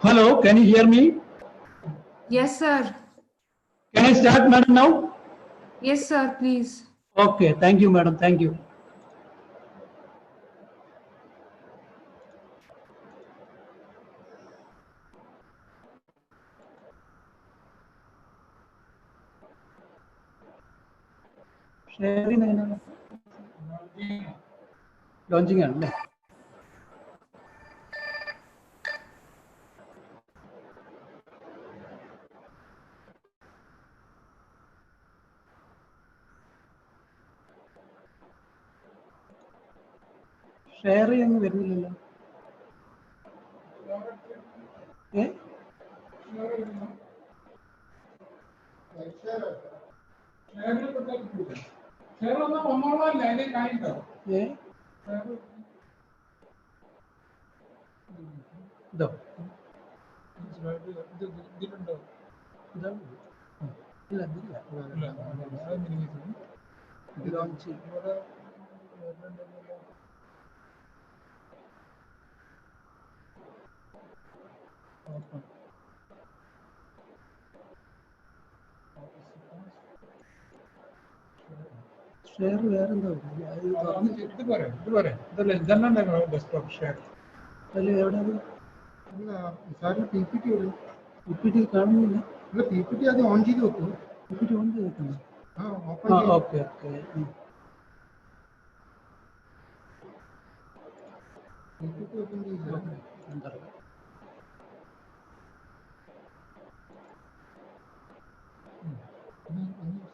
Hello, can you hear me? Yes, sir. Can I start, madam, now? Yes, sir, please. Okay, thank you, madam. Thank you. Sharing launching ആണ് share ചെയ്യാൻ വരുന്നില്ലല്ലോ ഏ ഇതോ ഇല്ല ഇതില്ല launch share വേറെന്താ desktop share അതിൽ എവിടെ PPT കാണുന്നില്ല PPT അത് ഓൺ ചെയ്ത് വെക്കും PPT ഓൺ ചെയ്ത് വെക്കണം open okay okay PPT open ചെയ്ത് എന്താ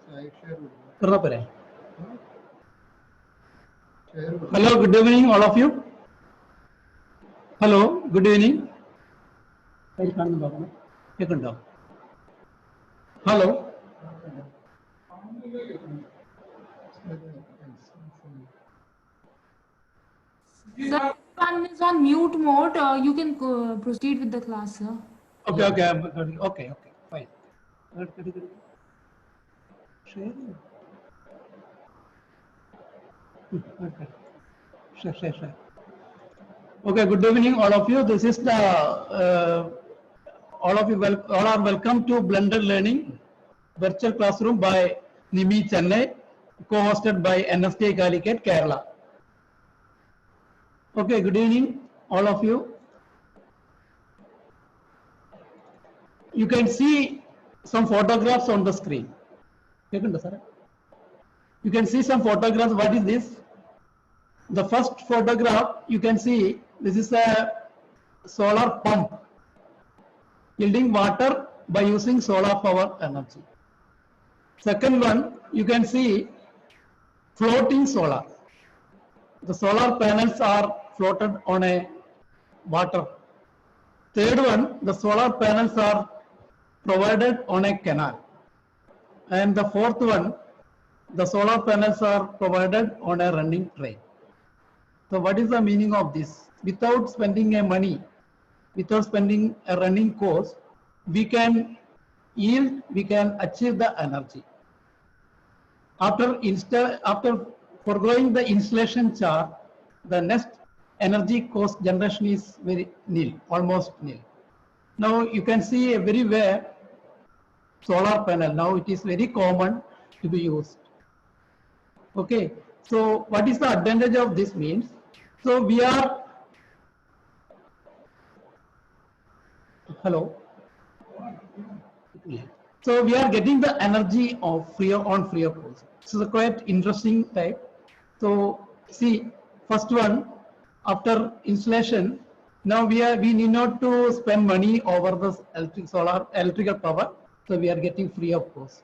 സൈഡ് ഷെയർ തുറന്നാ പോരെ Hello, good evening, all of you. Hello, good evening. Hello. Sir, one is on mute mode. You can proceed with the class, sir. Okay, fine. Share. Sure. Okay, good evening, all of you. This is the all are welcome to Blended Learning virtual classroom by Nimi Chennai, co-hosted by NST Calicut, Kerala. Okay, good evening, all of you. You can see some photographs on the screen. You can see some photographs. What is this? The first photograph, you can see this is a solar pump yielding water by using solar power energy. Second one, you can see floating solar. The solar panels are floated on a water. Third one, the solar panels are provided on a canal. And the fourth one, the solar panels are provided on a running train. So what is the meaning of this? Without spending a money, without spending a running cost, we can achieve the energy. After foregoing the installation charge, the next energy cost generation is very nil, almost nil. Now you can see everywhere solar panel. Now it is very common to be used. Okay, so what is the advantage of this means? So we are, hello. So we are getting the energy of free of cost. This is a quite interesting type. So see, first one, after installation, now we need not to spend money over the electrical power. So we are getting free of cost.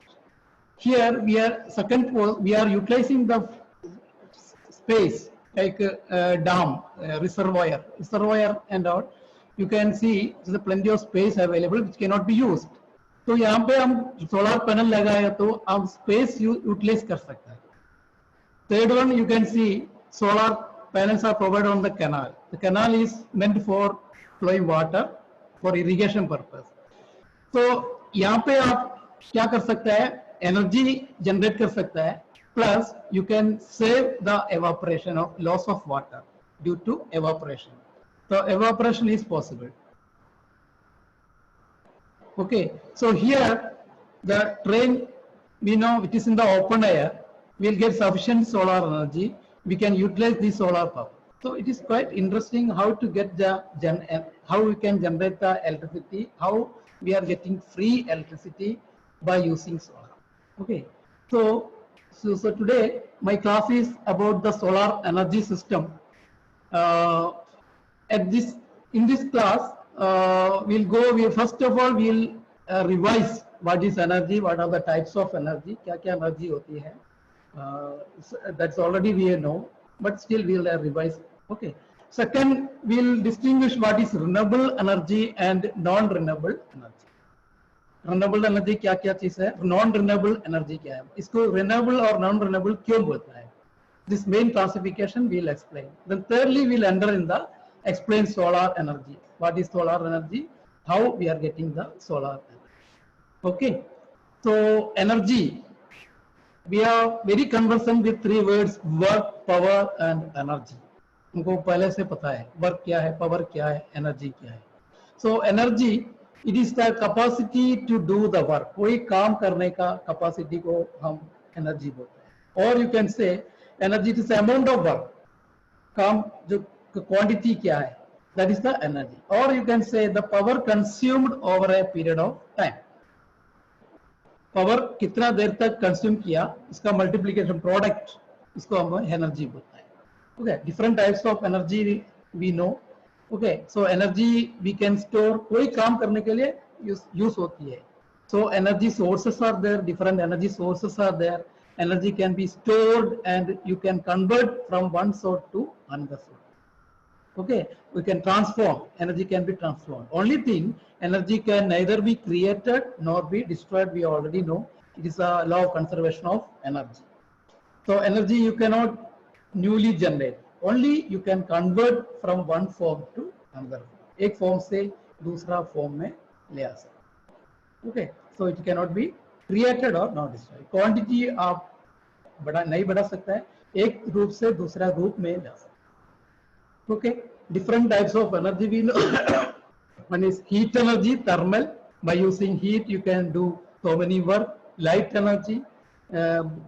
Here we are utilizing the space like dam, reservoir and all. You can see there is plenty of space available which cannot be used. तो यहाँ पे हम solar panel लगाया तो आप space utilise कर सकते हैं. Third one, you can see solar panels are provided on the canal. The canal is meant for flowing water for irrigation purpose. तो यहाँ पे आप क्या कर सकते हैं, एनर्जी जनरेट कर सकता है, plus you can save the evaporation of loss of water due to evaporation. So evaporation is possible. Okay, so here the train, we know it is in the open air, we'll get sufficient solar energy, we can utilize the solar power. So it is quite interesting how to get the how we can generate the electricity, how we are getting free electricity by using solar. Okay, so today my class is about the solar energy system. Uh, at this in this class we first of all we'll revise what is energy, what are the types of energy, kya energy hoti hai, that's already we know, but still we'll revise. Okay, second we'll distinguish what is renewable energy and non renewable energy. renewable energy क्या क्या चीज है, non renewable energy क्या है, इसको renewable और non renewable क्यों बोलता है. This main classification we'll explain. Then thirdly we'll enter in the explain solar energy. What is solar energy, how we are getting the solar energy. Okay, so energy, we are very conversant with three words: work, power and energy. हमको पहले से पता है work क्या है, power क्या है, energy क्या है. So energy it is the capacity to do the work. कोई काम करने का कैपेसिटी को हम एनर्जी बोलते हैं. और you can say energy it is amount of work, काम जो क्वांटिटी क्या है, दैट इज द एनर्जी. और you can say the power consumed over a period of time. Power कितना देर तक कंज्यूम किया, इसका मल्टीप्लीकेशन प्रोडक्ट, इसको हम एनर्जी बोलते हैं. Okay, different types of energy we know. Okay, so energy we can store, कोई काम करने के लिए use होती है. So energy sources are there, different energy sources are there. Energy can be stored and you can convert from one source to another source. Okay, we can transform, energy can be transformed. Only thing, energy can neither be created nor be destroyed, we already know. It is a law of conservation of energy. So energy you cannot newly generate, only you can convert from one form to another form. एक form से दूसरा form में ले आ सकते. Okay, so it cannot be created or not destroyed. Quantity आप नहीं बढ़ा सकता है, एक रूप से दूसरा रूप में ले आ सकते. Okay, different types of energy we know. One is heat energy, thermal. By using heat you can do so many work. Light energy,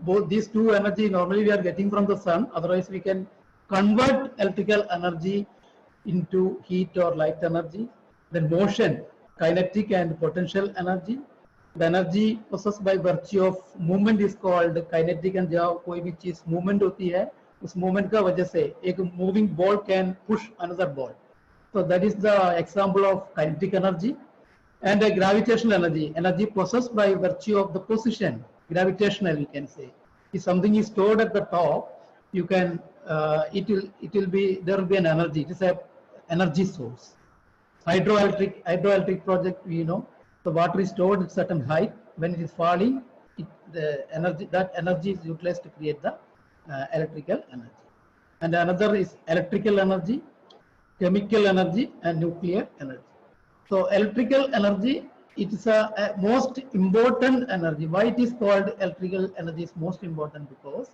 both these two energy normally we are getting from the sun, otherwise we can convert electrical energy into heat or light energy. Then motion, kinetic and potential energy. The energy possessed by virtue of movement is called kinetic. And जब कोई भी चीज movement होती है, उस movement का वजह से एक moving ball can push another ball. So that is the example of kinetic energy. And a gravitational energy, energy possessed by virtue of the position, gravitational you can say. If something is stored at the top, you can it will be, there will be an energy. It is a energy source. Hydroelectric project, we know the water is stored at certain height. When it is falling, that energy is utilized to create the electrical energy. And another is electrical energy, chemical energy and nuclear energy. So electrical energy, it is a most important energy. Why it is called electrical energy is most important? Because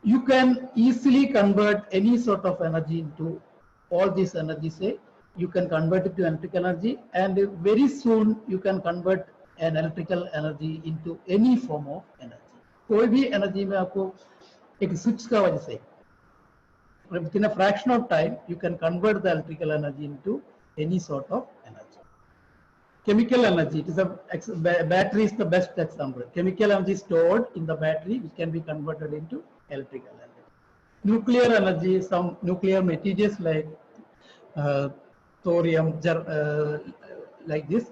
you can easily convert any sort of energy into all these energies. Say you can convert it to electrical energy, and very soon you can convert an electrical energy into any form of energy. कोई भी energy में आपको एक switch का वजह से, within a fraction of time you can convert the electrical energy into any sort of energy. Chemical energy, it is a battery is the best example. Chemical energy stored in the battery which can be converted into electrical energy. Nuclear energy, some nuclear materials like thorium, like this,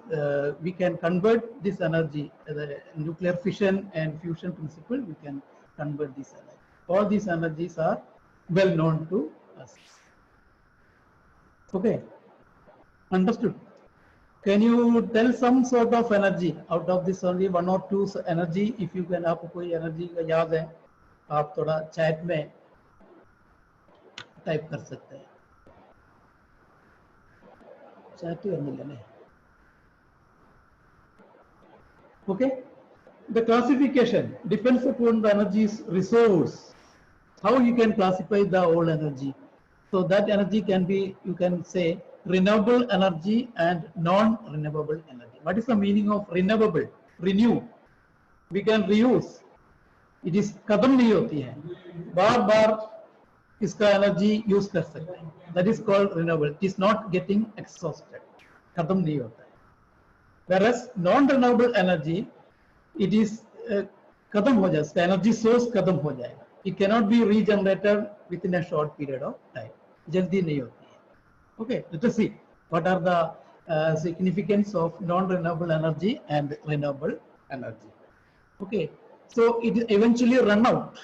we can convert this energy. The nuclear fission and fusion principle, we can convert this energy. All these energies are well known to us. Okay, understood? Can you tell some sort of energy out of this, only one or two energy? If you can, आपको कोई energy का याद है, आप थोड़ा chat में type कर सकते हैं. Chat ही करने लेने. Okay, the classification depends upon the energy's resource. How you can classify the whole energy? So that energy can be, you can say, renewable energy and non-renewable energy. What is the meaning of renewable? Renew. We can reuse. It is खत्म नहीं होती है, बार बार इसका energy use कर सकते हैं. That is called renewable. It is not getting exhausted. खत्म नहीं होता है. Whereas non-renewable energy, it is खत्म हो जाए, इसका एनर्जी सोर्स खत्म हो जाएगा. It cannot be regenerated within a short period of time. जल्दी नहीं होती है. Okay, let us see what are the significance of non-renewable energy and renewable energy. Okay, so it eventually run out.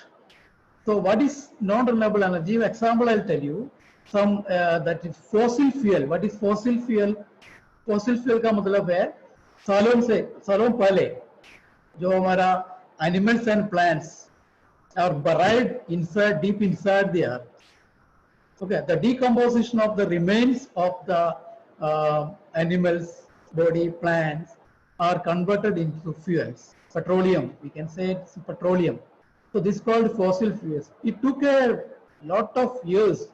So what is non-renewable energy? Example I'll tell you. Some that is fossil fuel. What is fossil fuel? Fossil fuel का मतलब है सालों पहले जो हमारा animals and plants are buried inside, deep inside the earth. Okay, the decomposition of the remains of the animals, body, plants are converted into fuels. Petroleum, we can say it's petroleum. So this is called fossil fuels. It took a lot of years,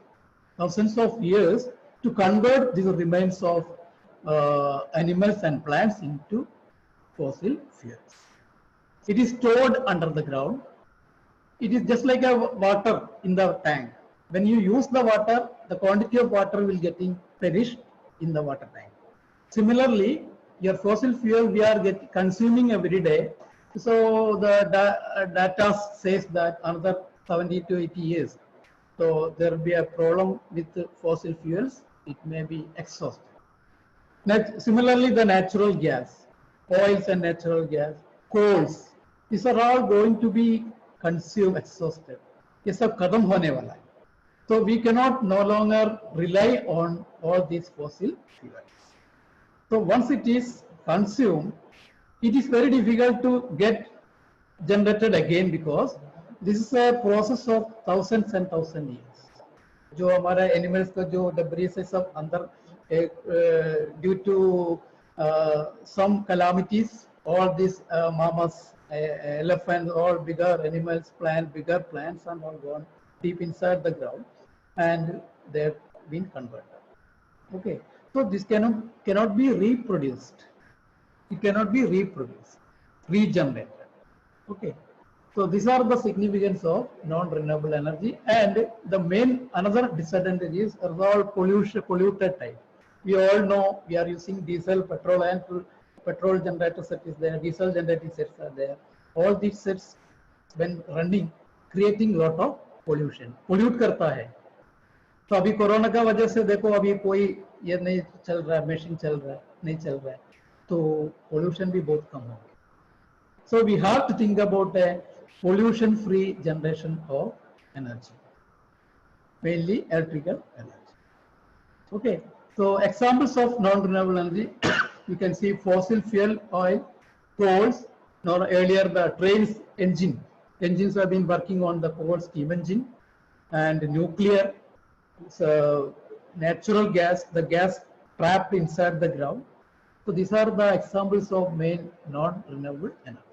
thousands of years, to convert these remains of animals and plants into fossil fuels. It is stored under the ground. It is just like a water in the tank. When you use the water, the quantity of water will getting perished in the water tank. Similarly, your fossil fuel we are consuming every day. So the data says that another 70 to 80 years. So there will be a problem with fossil fuels. It may be exhausted. Similarly, the natural gas, oils and natural gas, coals, these are all going to be consumed, exhausted. ये सब खत्म होने वाला है. So we cannot no longer rely on all these fossil fuels. So once it is consumed, it is very difficult to get generated again because this is a process of thousands and thousands years. जो हमारा animals का जो debris है सब अंदर due to some calamities, all these mammoths, elephants, all bigger animals, bigger plants are all gone deep inside the ground and they've been converted. Okay, so this cannot be reproduced. It cannot be reproduced, regenerated. Okay, so these are the significance of non-renewable energy. And the main another disadvantage is all polluted type. We all know we are using diesel, petrol, and petrol generator set is there, diesel generating sets are there. All these sets when running, creating lot of pollution. Pollute करता है. तो अभी corona का वजह से देखो अभी कोई ये नहीं चल रहा है, मशीन चल रहा है, नहीं चल रहा है, तो पोल्यूशन भी बहुत कम हो गया. So we have to think about a pollution-free generation of energy, mainly electrical energy. Okay, so examples of non-renewable energy, you can see fossil fuel, oil, coals. Now earlier the trains engines have been working on the coal steam engine, and nuclear, so natural gas, the gas trapped inside the ground. So these are the examples of main non-renewable energy.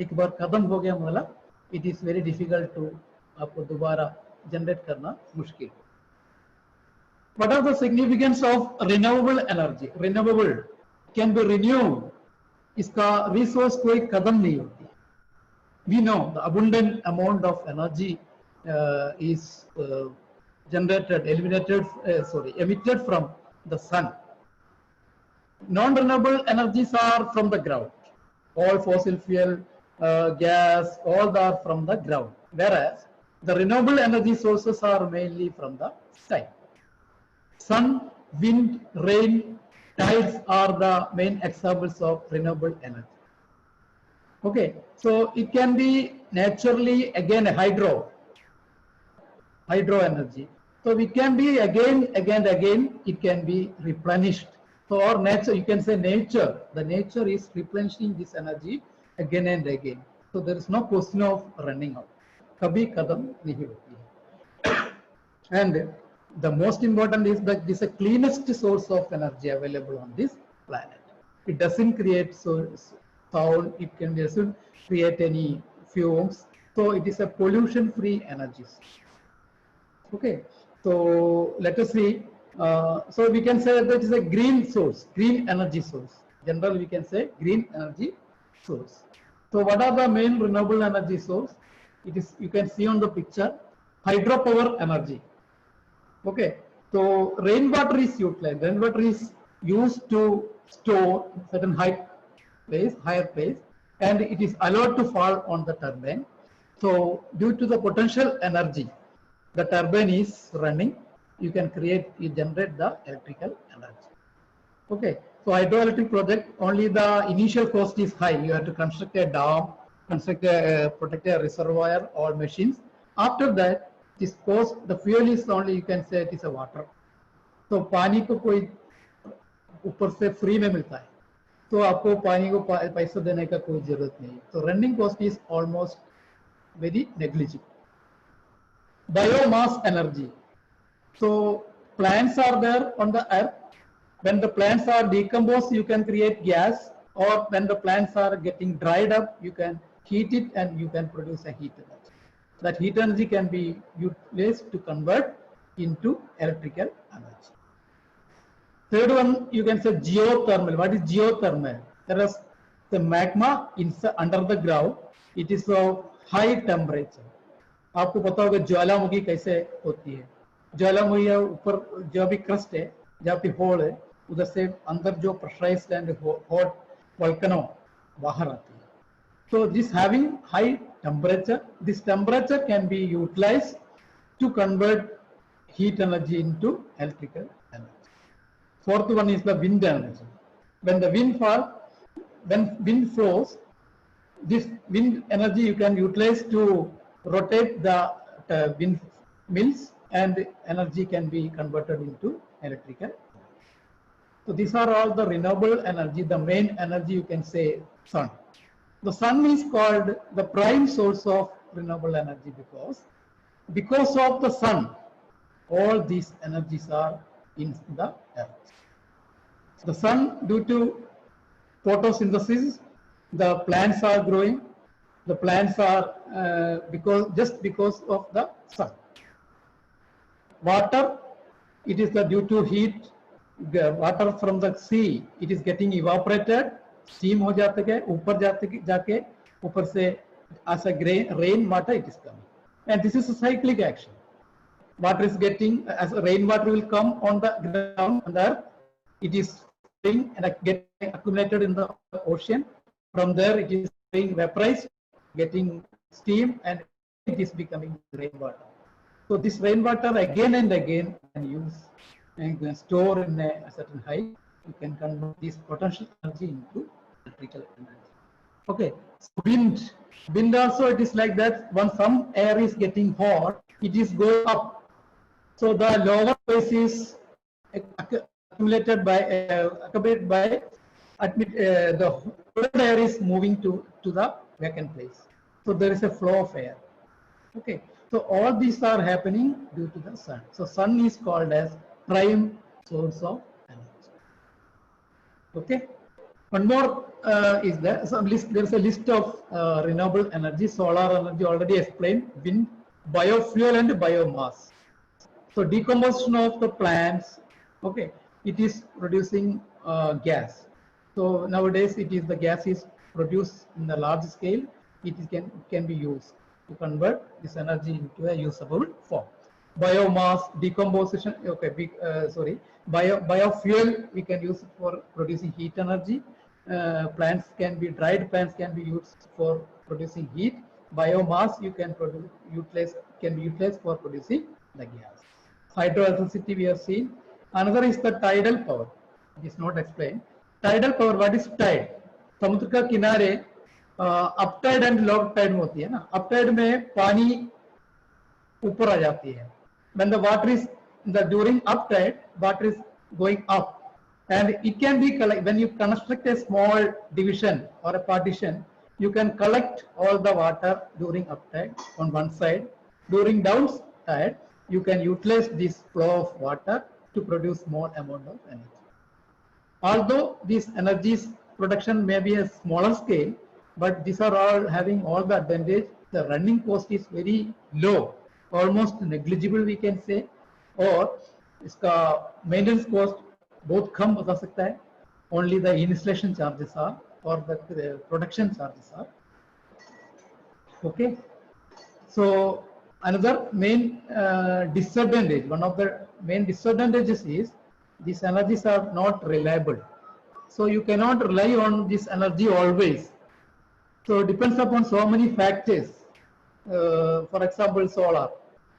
एक बार खत्म हो गया मतलब it is very difficult to आपको दोबारा generate करना मुश्किल. What are the significance of renewable energy? Renewable can be renewed. इसका resource कोई खत्म नहीं होती. We know the abundant amount of energy is emitted from the sun. Non-renewable energies are from the ground. All fossil fuel, gas, all are from the ground. Whereas the renewable energy sources are mainly from the sky. Sun, wind, rain, tides are the main examples of renewable energy. Okay, so it can be naturally again hydro energy. So it can be again, it can be replenished. So or nature, you can say nature, the nature is replenishing this energy again and again. So there is no question of running out. कभी खत्म नहीं होती है. And the most important is that this is the cleanest source of energy available on this planet. It doesn't create sound, it doesn't create any fumes. So it is a pollution-free energy. Okay, so let us see. So we can say that it is a green source, green energy source. general we can say green energy source. So what are the main renewable energy source? It is, you can see on the picture, hydropower energy. Okay, so rainwater is utilized. Rainwater is used to store certain higher place, and it is allowed to fall on the turbine. So due to the potential energy, the turbine is running. You can generate the electrical energy. Okay, so hydroelectric project, only the initial cost is high. You have to construct a dam, protect a reservoir or machines. After that, this cost, the fuel is only, you can say it is a water. तो पानी को कोई ऊपर से free में मिलता है, तो आपको पानी को पैसा देने का कोई जरूरत नहीं. तो running cost is almost very negligible. Biomass energy. So plants are there on the earth. When the plants are decomposed, you can create gas, or when the plants are getting dried up, you can heat it and you can produce a heat energy. That heat energy can be utilized to convert into electrical energy. Third one, you can say geothermal. What is geothermal? There is the magma under the ground. It is of high temperature. आपको पता होगा ज्वालामुखी कैसे होती है. ज्वालामुखी ऊपर जो भी crust है, जहाँ पे होल है, उधर से अंदर जो प्रेशराइज्ड एंड हॉट वोल्केनो बाहर आती है. So this having high temperature, this temperature can be utilized to convert heat energy into electrical energy. Fourth one is the wind energy. When the wind flows, this wind energy you can utilize to rotate the wind mills, and energy can be converted into electrical energy. So these are all the renewable energy. The main energy you can say sun. The sun is called the prime source of renewable energy because of the sun, all these energies are in the earth. The sun, due to photosynthesis, the plants are growing. The plants are because of the sun. Water, it is due to heat. The water from the sea, it is getting evaporated. Steam हो जाते हैं, ऊपर जाके ऊपर से as a rain water it is coming, and this is a cyclic action. Water is getting, as rainwater will come on the ground on the earth, it is getting accumulated in the ocean. From there it is being vaporized, getting steam, and it is becoming rainwater. So this rainwater again and again can use and store in a certain height. You can convert this potential energy into electrical energy. Okay, so wind also it is like that. When some air is getting hot, it is going up. So the lower phase is accumulated by the cold air is moving to the vacant place. So there is a flow of air. Okay, so all these are happening due to the sun. So sun is called as prime source of energy. Okay, one more is there. Some list. There is a list of renewable energy. Solar energy already explained. Wind, biofuel, and biomass. So decomposition of the plants. Okay, it is producing gas. So nowadays the gas is produced in a large scale. It can be used to convert this energy into a usable form. Biomass, decomposition. Okay, biofuel we can use for producing heat energy. Dried plants can be used for producing heat. Biomass you can be utilized for producing the gas. Hydroelectricity we have seen. Another is the tidal power. It is not explained. Tidal power, what is tide? समुद्र का किनारे up tide and low tide में होती है ना. Up Tide में पानी ऊपर आ जाती है. When the water is during up tide, water is going up, and it can be when you construct a small division or a partition, you can collect all the water during up tide on one side. During down tide, you can utilize this flow of water to produce more amount of energy. Although these energies production may be a smaller scale, but these are all having all the advantage. The running cost is very low, almost negligible we can say, और इसका maintenance cost बहुत कम बता सकता है. only the installation charges are, or the production charges are. Okay. So another main disadvantage, one of the main disadvantages is these energies are not reliable. So you cannot rely on this energy always. So it depends upon so many factors. For example, solar.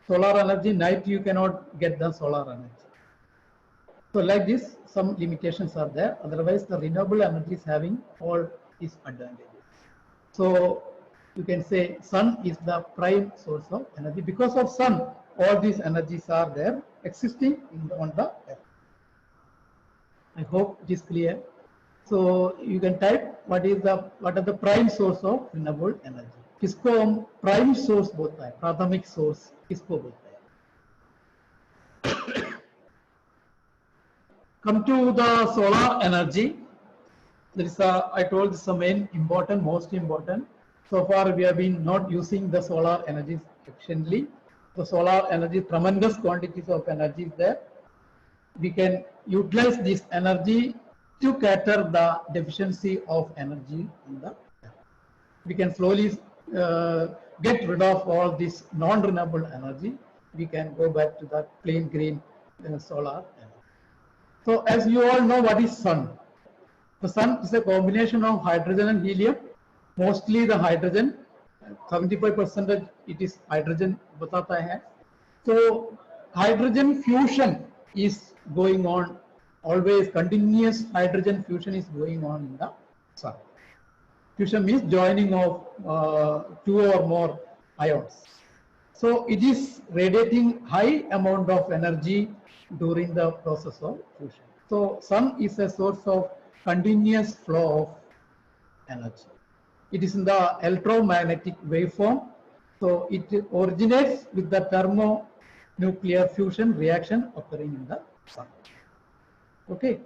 Solar energy, night you cannot get the solar energy. So like this, some limitations are there. Otherwise, the renewable energy is having all its advantages. So you can say sun is the prime source of energy. Because of sun, all these energies are there existing on the earth. I hope it is clear. So you can type what are the prime source of renewable energy. किसको हम prime source बोलता है, प्राथमिक source किसको बोलता है. Come to the solar energy. There is I told this is the main important, most important. So far we have been not using the solar energy efficiently. The solar energy, tremendous quantities of energy is there. We can utilize this energy to cater the deficiency of energy in the earth. We can slowly get rid of all this non-renewable energy. We can go back to the plain green solar energy. So as you all know, what is sun? The sun is a combination of hydrogen and helium. Mostly the hydrogen, 75% it is hydrogen batata hai. So hydrogen fusion is going on, always continuous hydrogen fusion is going on in the sun. Fusion means joining of two or more ions. So it is radiating high amount of energy during the process of fusion. So sun is a source of continuous flow of energy. It is in the electromagnetic waveform. So it originates with the thermonuclear fusion reaction occurring in the sun. Okay.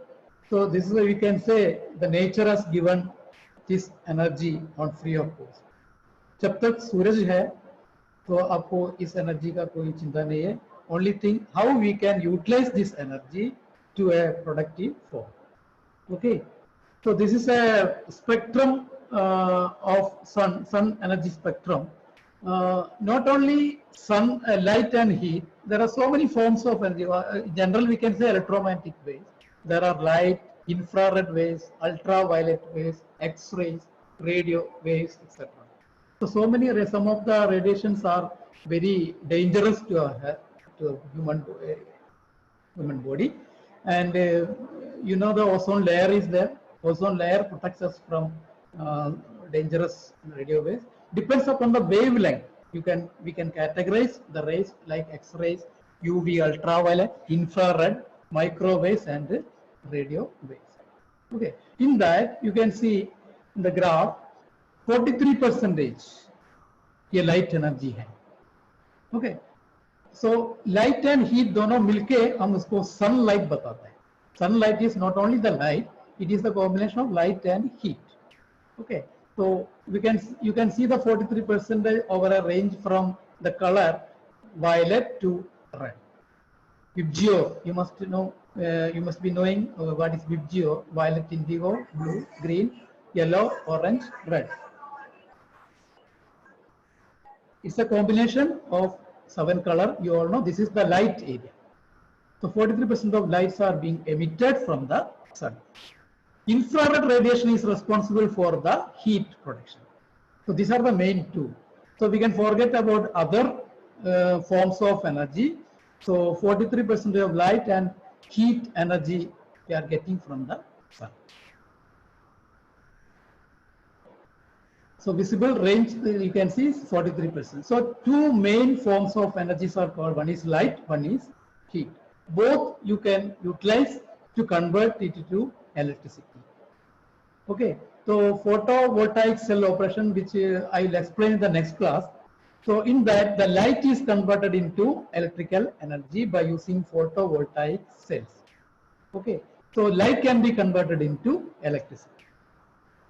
So this is why we can say the nature has given this energy on free of cost. जब तक सूरज है तो आपको इस energy का कोई चिंता नहीं है. Only thing how we can utilize this energy to a productive form. Okay. So this is a spectrum of sun energy spectrum. Not only sun, light and heat, there are so many forms of energy. In general, we can say electromagnetic waves. There are light, infrared waves, ultraviolet waves, X-rays, radio waves, etc. So many, some of the radiations are very dangerous to human body. And you know the ozone layer is there. Ozone layer protects us from dangerous radio waves. Depends upon the wavelength. We can categorize the rays like X-rays, UV, ultraviolet, infrared, microwaves, and radio waves. Okay. In that you can see in the graph 43% ये light energy है. Okay. So light and heat दोनों मिलके हम उसको sunlight बताते हैं. Sunlight is not only the light, it is the combination of light and heat. Okay. So you can see the 43% over a range from the color violet to red. VIBGYOR, you must know, you must be knowing what is VIBGYOR: violet, indigo, blue, green, yellow, orange, red. It's a combination of 7 color. You all know this is the light area. So 43% of lights are being emitted from the sun. Infrared radiation is responsible for the heat production. So these are the main two. So we can forget about other forms of energy. So 43% of light and heat energy we are getting from the sun. So visible range you can see is 43%. So two main forms of energies are called, one is light, one is heat. Both you can utilize to convert it to electricity. Okay, so photovoltaic cell operation, which I'll explain in the next class. So in that the light is converted into electrical energy by using photovoltaic cells. Okay, so light can be converted into electricity.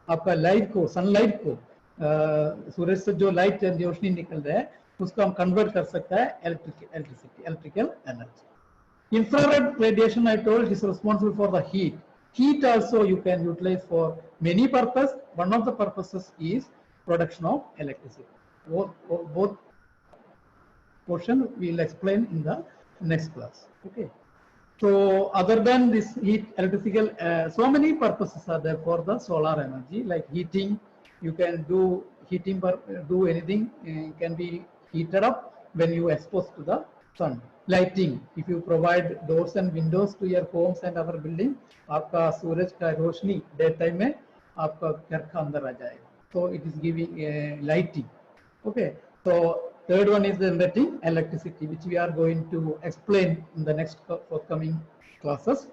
आपका light को, sunlight को सूरज से जो light रोशनी निकल रहा है उसको हम कन्वर्ट कर सकता है electrical energy. Infrared radiation, I told, is responsible for the heat. heat also you can utilize for many purpose. One of the purposes is production of electricity. Both portion we will explain in the next class. Okay. So other than this heat electrical, so many purposes are there for the solar energy, like heating. You can do heating, do anything can be heated up when you expose to the sun. Lighting, if you provide doors and windows to your homes and other building, आपका सूरज का रोशनी day time में आपका घर का अंदर आ जाएगा. So it is giving lighting. Okay. So third one is the generating electricity, which we are going to explain in the next forthcoming classes.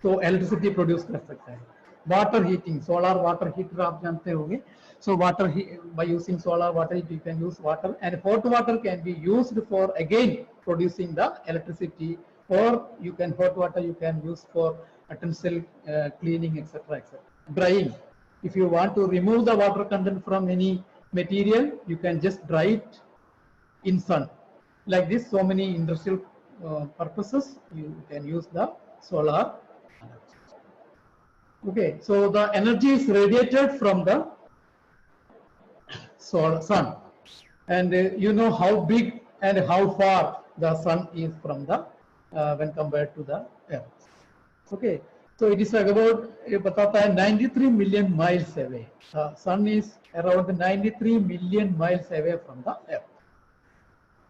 So electricity produce कर सकता है. Water heating, solar water heater आप जानते होंगे. So water by using solar water heat you can use water, and hot water can be used for again producing the electricity, or you can hot water you can use for utensil cleaning, etc., etc. Drying, if you want to remove the water content from any material, you can just dry it in sun. Like this, so many industrial purposes you can use the solar energy. Okay, so the energy is radiated from the sun, and you know how big and how far the sun is from the when compared to the earth. Okay, so it is about बताता है 93 million miles away. The sun is around 93 million miles away from the earth,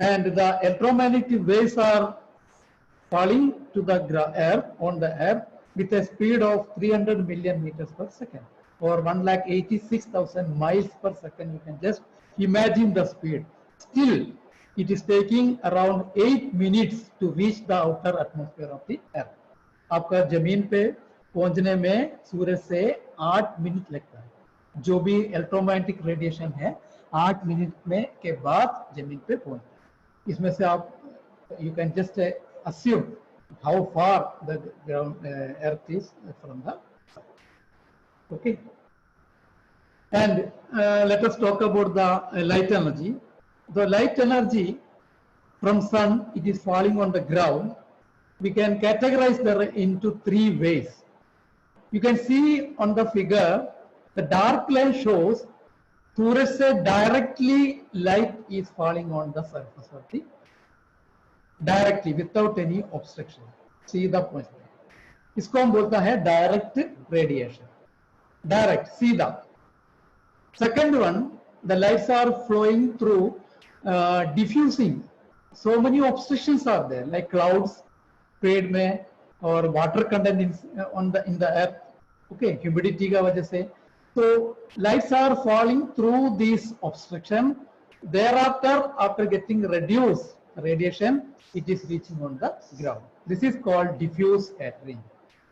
and the electromagnetic waves are falling to the earth on the earth with a speed of 300 million meters per second, or 1,86,000 miles per second. You can just imagine the speed. Still, it is taking around 8 minutes to reach the outer atmosphere of the earth. आपका जमीन पे पहुंचने में सूरज से 8 minute लगता है. जो भी इलेक्ट्रोमैग्नेटिक रेडिएशन है 8 मिनट में के बाद जमीन पे पहुंचता है. इसमें से आप you can just assume how far the ground earth is from the sun. Okay, and let us talk about the light energy. The light energy from sun, it is falling on the ground. We can categorize that into 3 ways. You can see on the figure, the dark line shows सूरज से directly light is falling on the surface of the directly without any obstruction. See the point. इसको हम बोलता है direct radiation. Direct, सीधा. Second one, the lights are flowing through diffusing. So many obstructions are there, like clouds, पेड़ में, or water content in the earth. Okay, humidity का वजह से. So lights are falling through this obstruction. Thereafter, after getting reduced radiation, it is reaching on the ground. This is called diffuse scattering.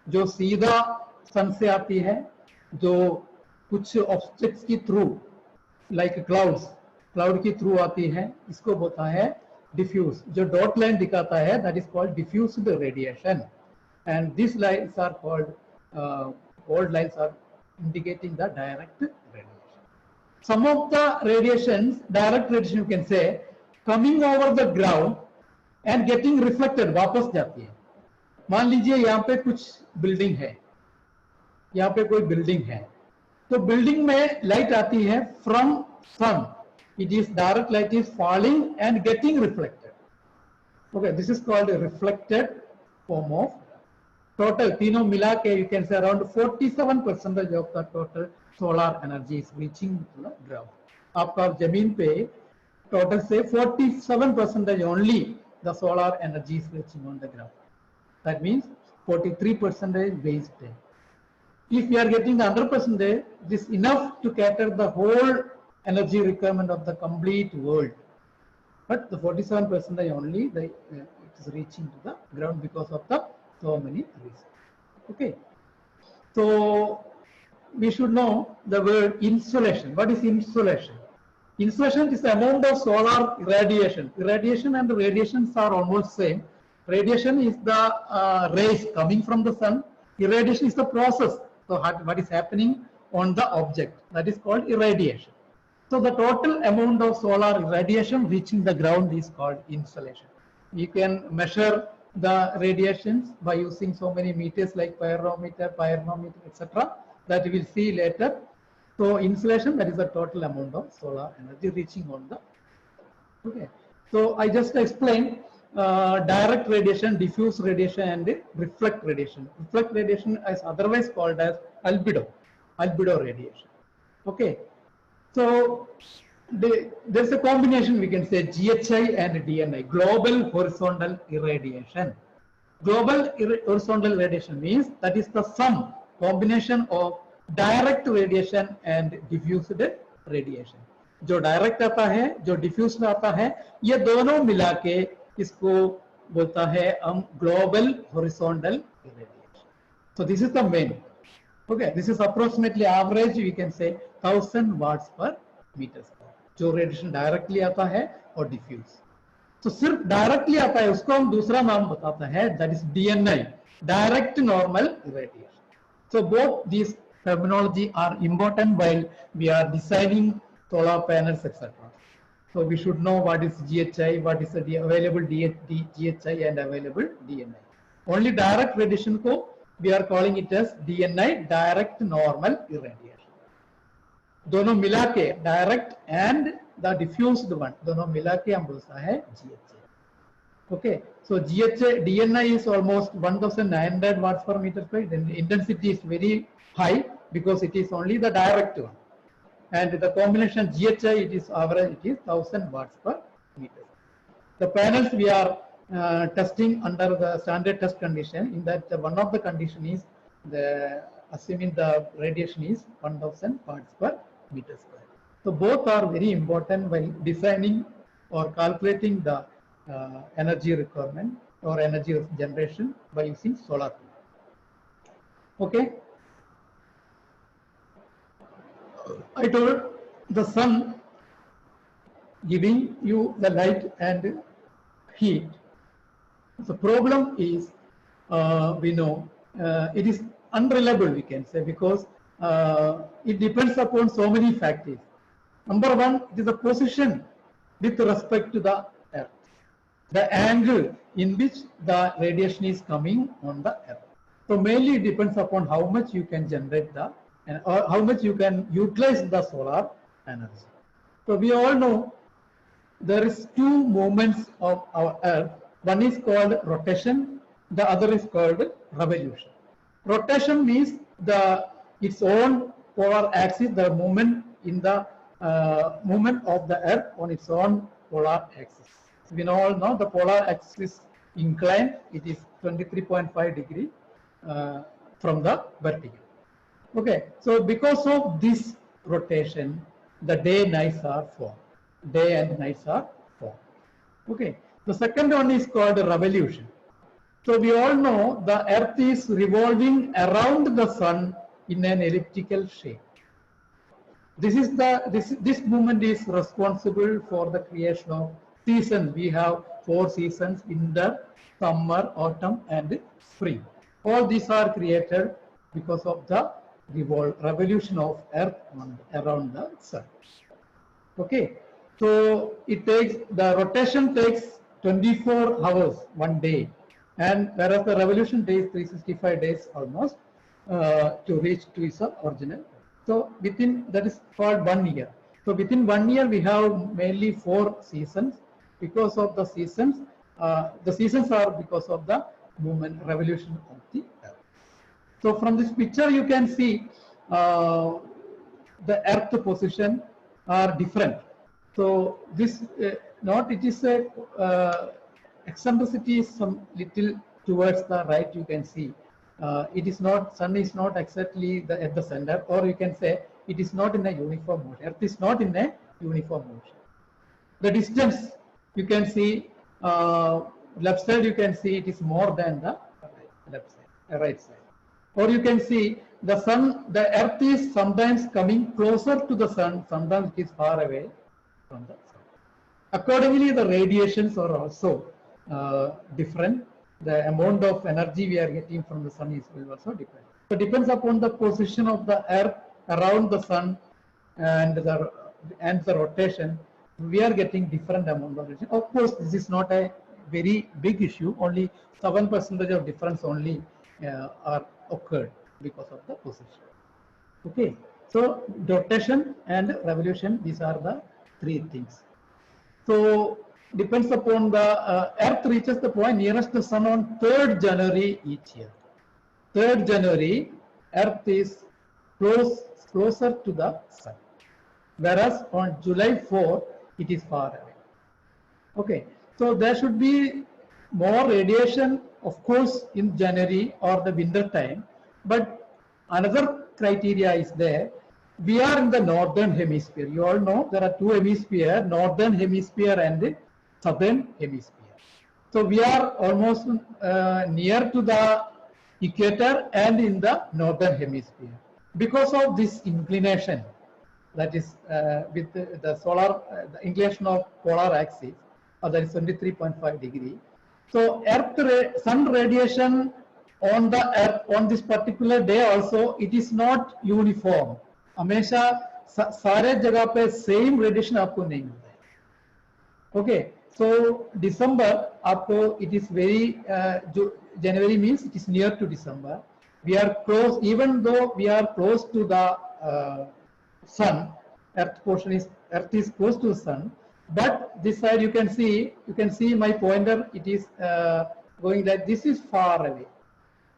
जो सीधा सन से आती है, जो कुछ ऑब्जेक्ट्स की थ्रू, लाइक क्लाउड्स, क्लाउड की थ्रू आती है, इसको बोलता है डिफ्यूज. जो डॉट लाइन दिखाता है, that is called diffused radiation. And this lines are called gold lines are indicating the direct radiation. Some of the radiations, direct radiation you can say, coming over the ground and getting reflected, वापस जाती है. मान लीजिए यहाँ पे कुछ building है, यहाँ पे कोई बिल्डिंग है, तो बिल्डिंग में लाइट आती है from sun. It is direct light is falling and getting reflected. Okay, this is called reflected form of. Total तीनों मिला के you can say around 47% of the total solar energy is reaching to the ground. आपका जमीन पे total से 47% only the solar energy is reaching on the ground. That means 43% wasted. If we are getting the other percentage, it is enough to cater the whole energy requirement of the complete world. But the 47% only it is reaching to the ground because of the so many reasons. Okay, so we should know the word insolation. What is insolation? Insolation is the amount of solar radiation. Radiation and radiations are almost same. Radiation is the rays coming from the sun. Irradiation is the process. So what is happening on the object, that is called irradiation. So the total amount of solar radiation reaching the ground is called insolation. You can measure the radiations by using so many meters like pyranometer, etc. That we will see later. So insolation, that is the total amount of solar energy reaching on the. Okay. So I just explained direct radiation, diffuse radiation, and reflect radiation. Reflect radiation is otherwise called as albedo radiation. Okay. So there's a combination, we can say GHI and DNI, global horizontal irradiation. Global horizontal radiation means that is the sum, combination of direct radiation and diffused radiation. जो direct आता है, जो diffuse में आता है, ये दोनों मिला के इसको बोलता है हम global horizontal irradiation. So this is the main. Okay, this is approximately average, we can say 1000 watts per meter square. जो रेडिएशन डायरेक्टली आता है और डिफ्यूज. तो सिर्फ डायरेक्टली आता है उसको हम दूसरा नाम बताता है, that is DNI, direct normal irradiation. So both these terminology are important while we are designing solar panels, etc. So we should know what is GHI, what is the available GHI and available DNI. Only direct radiation ko we are calling it as DNI, direct normal irradiation. दोनों मिला के direct and the diffused one, दोनों मिला के हम बोलता है GHI. Okay, so GHI, DNI is almost 1900 watts per meter square. Then the intensity is very high because it is only the direct one. And the combination GHI, it is average, it is 1000 watts per meter. The panels we are testing under the standard test condition. In that, one of the condition is assuming the radiation is 1000 watts per meter square. So both are very important while designing or calculating the energy requirement or energy generation by using solar panel. Okay. I told the sun giving you the light and heat. The problem is, we know it is unreliable, we can say, because it depends upon so many factors. Number one, it is the position with respect to the earth, the angle in which the radiation is coming on the earth. So mainly it depends upon how much you can generate the or how much you can utilize the solar energy. So we all know there is two movements of our earth. One is called rotation, the other is called revolution. Rotation means its own polar axis, the movement in the movement of the earth on its own polar axis. We all know the polar axis is inclined, it is 23.5 degree from the vertical. Okay, so because of this rotation, the day and nights are formed. Day and nights are formed. Okay, the second one is called revolution. So we all know the earth is revolving around the sun in an elliptical shape. This movement is responsible for the creation of seasons. We have 4 seasons: winter, summer, autumn, and spring. All these are created because of the revolution of earth around the sun. Okay, so the rotation takes 24 hours one day, and whereas the revolution takes 365 days almost to reach to its original. So that is called 1 year. So within 1 year we have mainly 4 seasons. Because of the seasons are because of the revolution of the earth. So from this picture you can see the earth position are different. So this it is a eccentricity is some little towards the right, you can see. It is not, sun is not exactly at the center, or you can say it is not in a uniform motion. Earth is not in a uniform motion. The distance you can see, left side you can see it is more than the right side. Or you can see the earth is sometimes coming closer to the sun, sometimes it is far away from the sun. Accordingly, the radiations are also different. The amount of energy we are getting from the sun will also depend. So it depends upon the position of the earth around the sun and the rotation. We are getting different amount of radiation. Of course, this is not a very big issue. Only 7% of difference only are occurred because of the position. Okay, so rotation and revolution, these are the three things. So depends upon the Earth reaches the point nearest the Sun on 3rd January each year. 3rd January, Earth is closer to the Sun, whereas on July 4, it is far away. Okay, so there should be more radiation, of course, in January or the winter time, but another criteria is there. We are in the northern hemisphere. You all know there are two hemispheres, northern hemisphere and the southern hemisphere. So we are almost near to the equator and in the northern hemisphere. Because of this inclination, that is with the solar, the inclination of polar axis, that is 23.5 degree. So sun radiation on the Earth on this particular day also, it is not uniform. हमेशा सारे जगह पे same radiation आपको नहीं मिलता है. Okay, सो दिसंबर आपको it is very, जो January means it is near to December. We are close, even though we are close to the sun, earth is close to the sun, but this side you can see my pointer, it is going like this, is far away.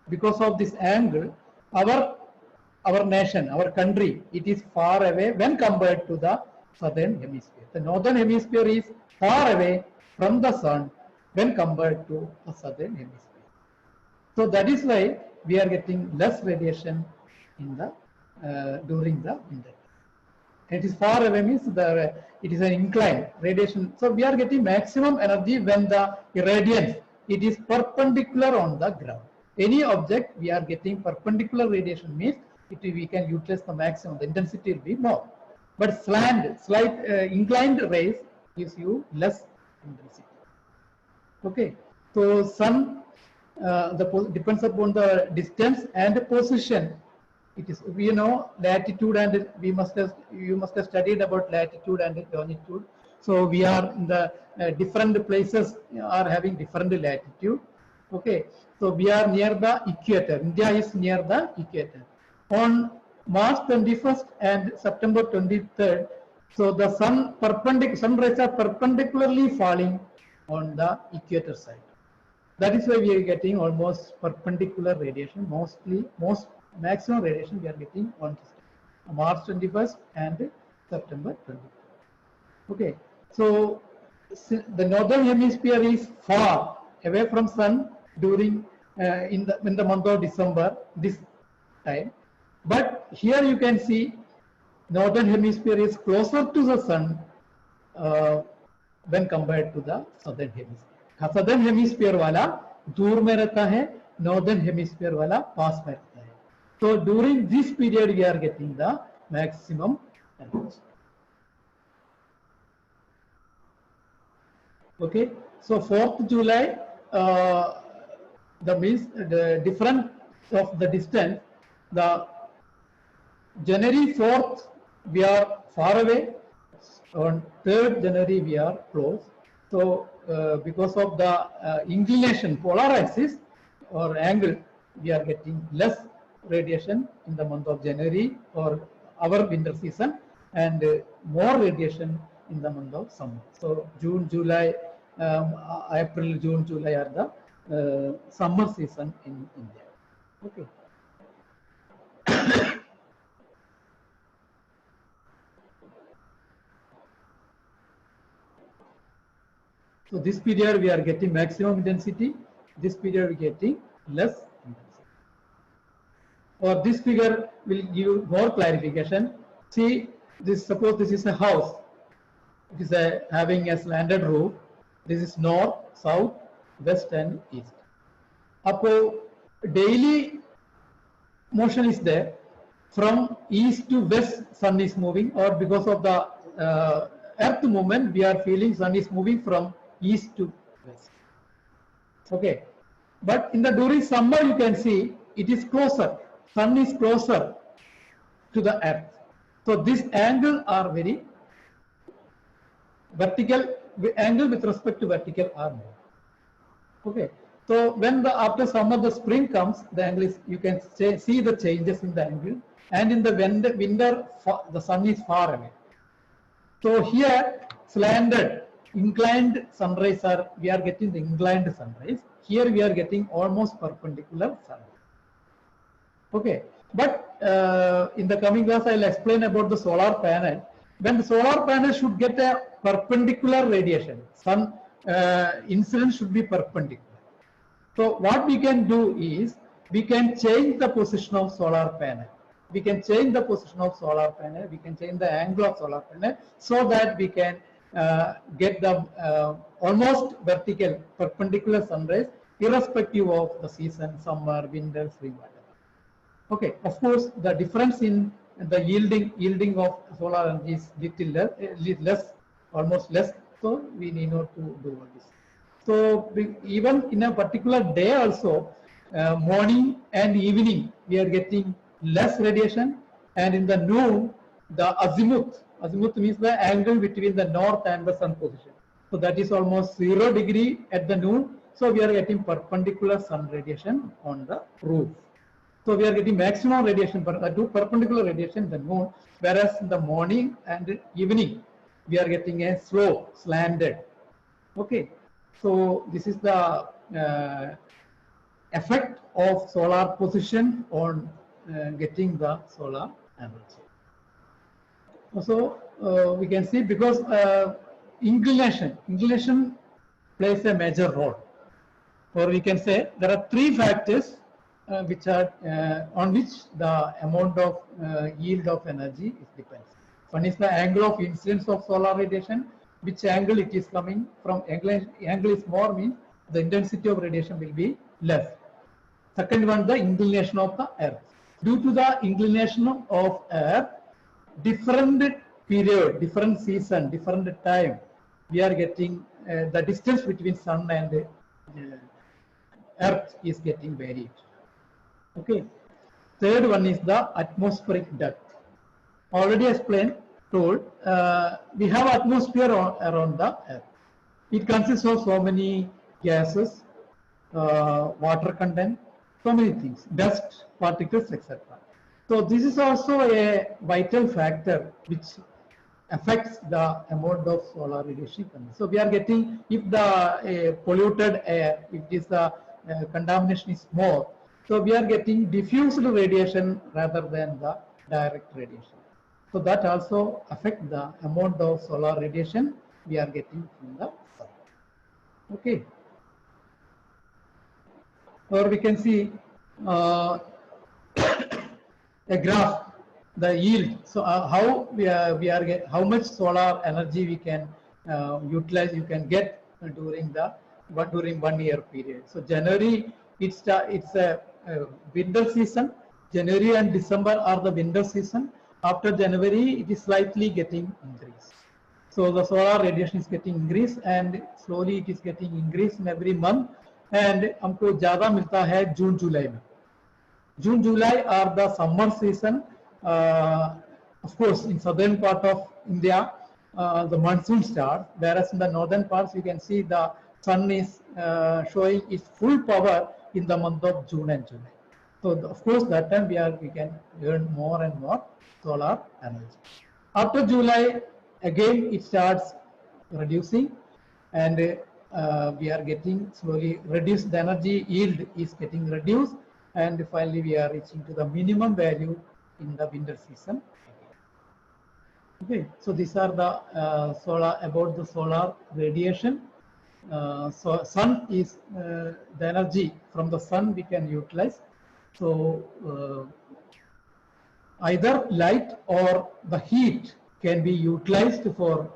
Because of this angle, our nation, our country, it is far away when compared to the southern hemisphere. The northern hemisphere is far away from the sun when compared to the southern hemisphere. So that is why we are getting less radiation in the during the winter. It is far away means it is an inclined radiation. So we are getting maximum energy when the irradiance, it is perpendicular on the ground. Any object we are getting perpendicular radiation means we can utilize the maximum, the intensity will be more. But slight inclined rays gives you less intensity. Okay, so sun depends upon the distance and the position. It is, we know latitude, and you must have studied about latitude and longitude. So we are in the different places are having different latitude. Okay, so we are near the equator. India is near the equator. On March 21st and September 23rd, so the sun rays are perpendicularly falling on the equator side. That is why we are getting almost perpendicular radiation. Maximum radiation we are getting on March 21st and September 23rd. Okay, so the northern hemisphere is far away from sun during in the month of December, this time. But here you can see northern hemisphere is closer to the sun when compared to the southern hemisphere. Southern hemisphere वाला दूर में रहता है, northern hemisphere वाला पास में रहता है. So during this period we are getting the maximum energy. Okay, so 4th July, the difference of the distance, the January 4th we are far away, on 3rd January we are close. So because of the inclination, polar axis or angle, we are getting less radiation in the month of January or our winter season, and more radiation in the month of summer. So June, July, April, June, July are the summer season in India. Okay. So this period we are getting maximum intensity, this period we are getting less intensity. Or this figure will give you more clarification. See, suppose this is a house. It is having a slanted roof. This is north, south, west and east. Apo daily motion is there. From east to west sun is moving, or because of the earth movement we are feeling sun is moving from east to west. Okay, but during summer you can see it is closer. Sun is closer to the earth. So this angle are very vertical, angle with respect to vertical are more. Okay. So when the after summer the spring comes, the angle is, you can see the changes in the angle, and in the winter the sun is far away. So here slanted, inclined sunrays are, we are getting the inclined sunrays. Here we are getting almost perpendicular sunrays. Okay, but in the coming class I'll explain about the solar panel. When the solar panel should get a perpendicular radiation, sun incidence should be perpendicular. So what we can do is, we can change the position of solar panel. We can change the position of solar panel, we can change the angle of solar panel, so that we can get the almost vertical perpendicular sunrays irrespective of the season, summer, winter, spring, whatever. Okay, of course the difference in the yielding of solar energy is little less, almost less, so we need not to do all this. So even in a particular day also, morning and evening we are getting less radiation, and in the noon the azimuth means the angle between the north and the sun position, so that is almost 0 degree at the noon, so we are getting perpendicular sun radiation on the roof. So we are getting maximum radiation, perpendicular radiation in the noon, whereas in the morning and evening we are getting a slow, slanted. Okay, so this is the effect of solar position on getting the solar energy. So we can see, because inclination plays a major role, or we can say there are 3 factors which are on which the amount of yield of energy is depends. One is the angle of incidence of solar radiation, which angle it is coming from. Angle is more means the intensity of radiation will be less. Second one, the inclination of the earth. Due to the inclination of earth, different period, different season, different time, we are getting the distance between sun and earth is getting varied. Okay. Third one is the atmospheric depth. Already explained, told, we have atmosphere around the earth. It consists of so many gases, water content, so many things, dust, particles, etc. So this is also a vital factor which affects the amount of solar radiation. So we are getting, if the polluted air, if this contamination is more, so we are getting diffused radiation rather than the direct radiation. So that also affects the amount of solar radiation we are getting from the sun. Okay. Or we can see a graph, the yield. So how how much solar energy we can utilize, you can get during 1 year period. So January, it's a winter season. January and December are the winter season. After January, it is slightly getting increased. So the solar radiation is getting increased, and slowly it is getting increased in every month. And हमको ज़्यादा मिलता है जून जुलाई में. June, July are the summer season. Of course, in southern part of India, the monsoon starts, whereas in the northern parts, you can see the sun is showing its full power in the month of June and July. So, of course, that time we can earn more and more solar energy. After July, again it starts reducing, and we are getting slowly reduced. The energy yield is getting reduced, and finally we are reaching to the minimum value in the winter season. Okay, so these are the about the solar radiation. So sun is the energy from the sun we can utilize. So either light or the heat can be utilized for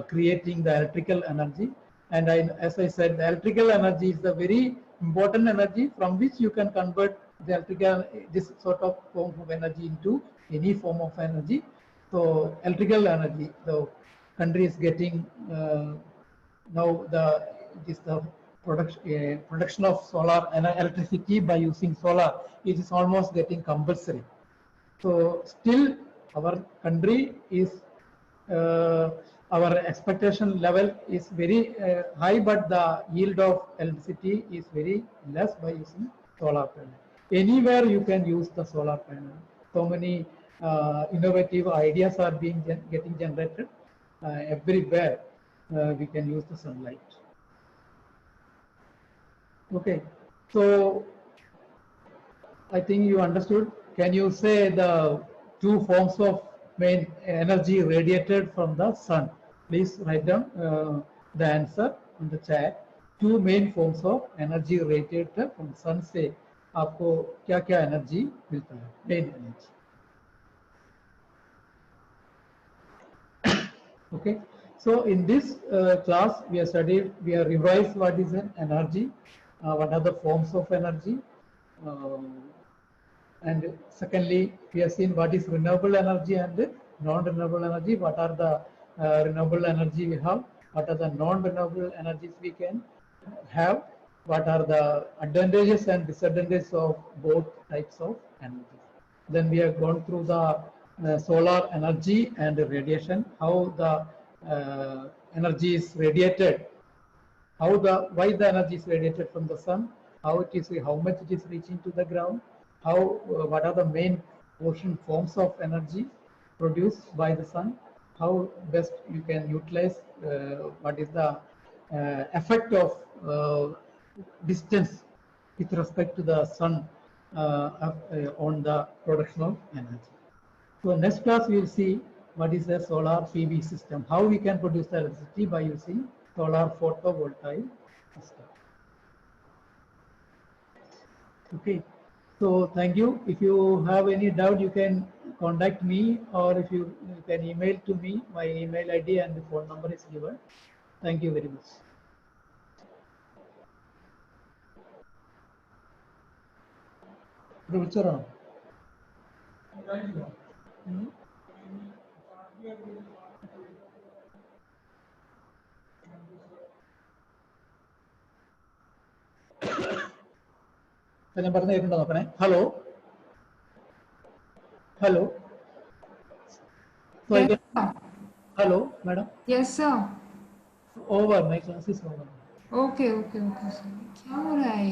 creating the electrical energy. And as I said, the electrical energy is the very important energy from which you can convert the electrical, this sort of form of energy into any form of energy. So electrical energy, the country is getting now the production of solar electricity by using solar. It is almost getting compulsory. So still our country is our expectation level is very high, but the yield of electricity is very less by using solar panel. Anywhere you can use the solar panel. So many innovative ideas are being getting generated everywhere. We can use the sunlight. Okay, so I think you understood. Can you say the two forms of main energy radiated from the sun? Please write down the answer in the chat. Two main forms of energy radiated from the sun से आपको क्या क्या energy मिलता है? Main energy. Okay. So in this class we have studied, we have revised what is an energy, what are the forms of energy. And secondly, we have seen what is renewable energy and non-renewable energy. What are the renewable energy we have? What are the non-renewable energies we can have? What are the advantages and disadvantages of both types of energy? Then we have gone through the solar energy and radiation, how the energy is radiated, why the energy is radiated from the sun, how much it is reaching to the ground, what are the main forms of energy produced by the sun, how best you can utilize, what is the effect of distance with respect to the sun on the production of energy. So next class we will see what is the solar PV system, how we can produce the electricity by using solar photovoltaic system. Okay, so thank you. If you have any doubt, you can contact me, or if you can email to me. My email ID and the phone number is given. Thank you very much. Ruchara. ഞാൻ പറഞ്ഞു കേൾക്കണ്ടോ നോക്കണേ. Hello hello. Yes, sir. Hello, madam. Yes, sir. Over. My class is over. Okay, okay, okay, sir. क्या हो रहा है